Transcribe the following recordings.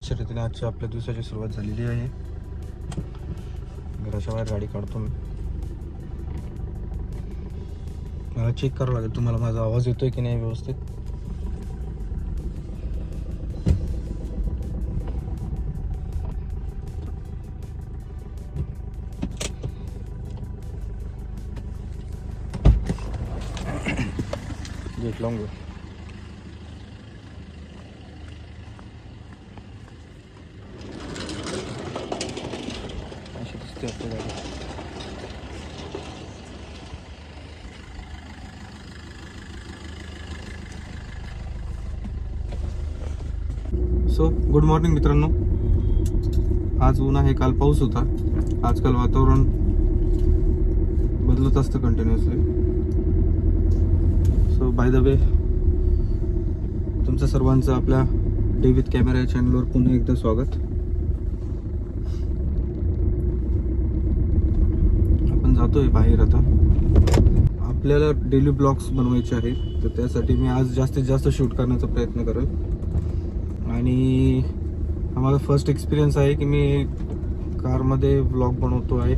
अशा रीतीने आजच्या आपल्या दिवसाची सुरुवात झालेली आहे. घराच्या बाहेर गाडी काढतो मी. मला चेक करावं लागेल तुम्हाला माझा आवाज येतोय की नाही व्यवस्थित. गेट लावून घेऊ. अशी दिसते आपली गाडी. सो गुड मॉर्निंग मित्रांनो. आज ऊन आहे, काल पाऊस होता. आजकाल वातावरण बदलत असतं continuously. So by the way तुमचं सर्वांचं आपल्या डे विथ कॅमेरा या चॅनलवर पुन्हा एकदा स्वागत. आपण जातोय बाहेर आता. आपल्याला डेली ब्लॉग्स बनवायचे आहेत, तर त्यासाठी मी आज जास्तीत जास्त शूट करण्याचा प्रयत्न करेल. आणि हा माझा फर्स्ट एक्सपिरियन्स आहे की मी कारमध्ये ब्लॉग बनवतो आहे.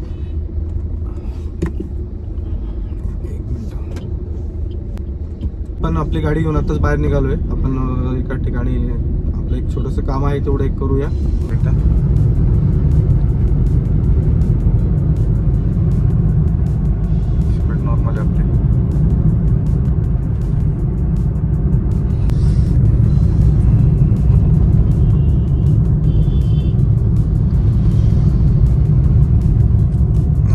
पण आपली गाडी घेऊन आताच बाहेर निघालोय. आपण एका ठिकाणी आपलं एक छोटंसं काम आहे, तेवढं एक करूया एकदा. स्पीड नॉर्मल आहे आपली.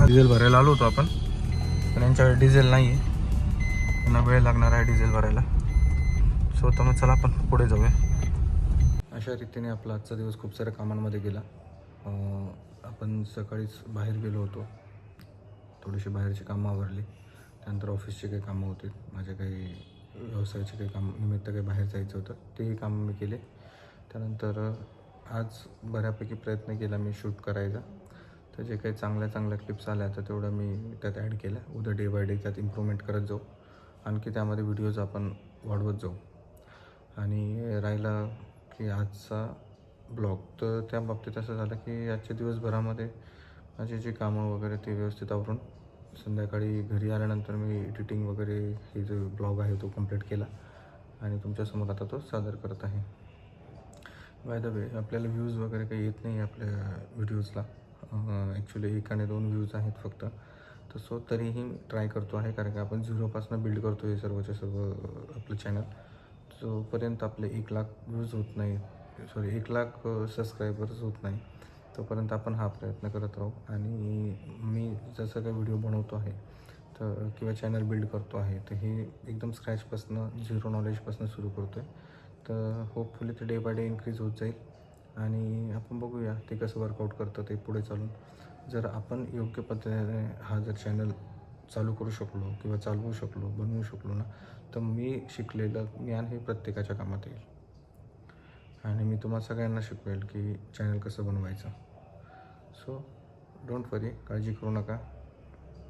डिझेल भरायला आलो होतो आपण, पण यांच्याकडे डिझेल नाही आहे. त्यांना वेळ लागणार आहे डिझेल भरायला. सो तर मग चला आपण पुढे जाऊया. अशा रीतीने आपला आजचा दिवस खूप साऱ्या कामांमध्ये गेला. आपण सकाळीच बाहेर गेलो होतो, थोडीशी बाहेरची कामं आवरली. त्यानंतर ऑफिसची काही कामं होती, माझ्या काही व्यवसायाचे काही काम निमित्त काही बाहेर जायचं होतं, तेही कामं मी केले. त्यानंतर आज बऱ्यापैकी प्रयत्न केला मी शूट करायचा. तर जे काही चांगल्या क्लिप्स आल्या तर तेवढं मी त्यात ॲड केलं. उद्या डे बाय डे त्यात इम्प्रूव्हमेंट करत जाऊ, आणखी त्यामध्ये व्हिडिओज आपण वाढवत जाऊ. आणि राहिला की आजचा ब्लॉग, तर त्या बाबतीत असं झालं की आजच्या दिवसभरामध्ये माझी जी कामं वगैरे ते व्यवस्थित आवरून संध्याकाळी घरी आल्यानंतर मी एडिटिंग वगैरे हे जो ब्लॉग आहे तो कंप्लीट केला आणि तुमच्यासमोर आता तो सादर करत आहे. बाय द वे आपल्याला व्ह्यूज वगैरे काही येत नाही आपल्या व्हिडिओजला. ॲक्च्युली 1 आणि 2 व्ह्यूज आहेत फक्त. तर सो तरीही ट्राय करतो आहे, कारण की आपण झिरोपासून बिल्ड करतो हे सर्वच्या सर्व आपलं चॅनल. जोपर्यंत आपले 1 लाख व्ह्यूज होत नाही, 1 लाख सबस्क्रायबर्स होत नाही, तोपर्यंत आपण हा प्रयत्न करत राहू. आणि मी जसं काही व्हिडिओ बनवतो आहे तर किंवा चॅनल बिल्ड करतो आहे, तर हे एकदम स्क्रॅचपासून, झिरो नॉलेजपासून सुरू करतो आहे. तर होपफुली ते डे बाय डे इन्क्रीज होत जाईल आणि आपण बघूया ते कसं वर्कआउट करतं ते पुढे चालून. जर आपण योग्य पद्धतीने हा जर चॅनल चालू करू शकलो किंवा चालवू शकलो, बनवू शकलो ना, तर मी शिकलेलं ज्ञान हे प्रत्येकाच्या कामात येईल. आणि मी तुम्हाला सगळ्यांना शिकवेल की चॅनल कसं बनवायचं. सो डोंट वरी, काळजी करू नका.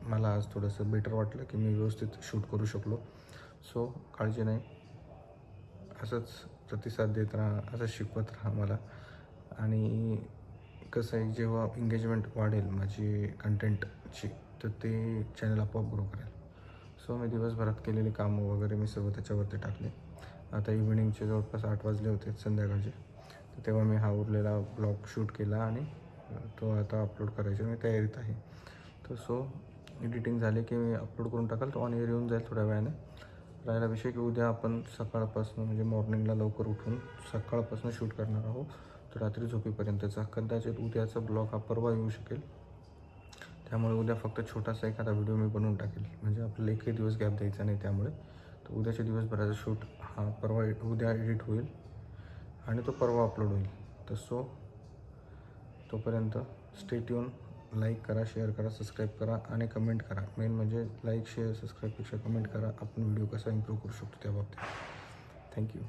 मला आज थोडंसं बेटर वाटलं की मी व्यवस्थित शूट करू शकलो. सो काळजी नाही, असंच प्रतिसाद देत राहा, असंच शिकवत राहा मला. आणि कसं आहे, जेव्हा एंगेजमेंट वाढेल माझी कंटेंटची, तर ते चॅनल आपोआप ग्रो करेल. सो मी दिवसभरात केलेली कामं वगैरे मी सर्व त्याच्यावरती टाकले. आता इव्हिनिंगचे जवळपास 8 वाजले होते संध्याकाळचे, तर तेव्हा मी हा उरलेला ब्लॉग शूट केला आणि तो आता अपलोड करायची मी तयारीत आहे. तर सो एडिटिंग झाले की मी अपलोड करून टाकाल, तो ऑन एअर येऊन जाईल थोड्या वेळाने. राहिला विषय की उद्या आपण सकाळपासून म्हणजे मॉर्निंगला लवकर उठून सकाळपासून शूट करणार आहोत, तर रात्री झोपेपर्यंतचा. कदाचित उद्याचा ब्लॉग हा परवा येऊ शकेल. त्यामुळे उद्या फक्त छोटासा एखादा व्हिडिओ मी बनवून टाकेल, म्हणजे आपल्याला एकही दिवस गॅप द्यायचा नाही. त्यामुळे तर उद्याच्या दिवसभराचा शूट हा उद्या एडिट होईल आणि तो परवा अपलोड होईल. तर सो तोपर्यंत स्टे ट्यून. लाईक करा, शेअर करा, सबस्क्राईब करा आणि कमेंट करा. मेन म्हणजे लाईक, शेअर, सबस्क्राईबपेक्षा कमेंट करा. आपण व्हिडिओ कसा इम्प्रूव्ह करू शकतो त्या बाबतीत. थँक्यू.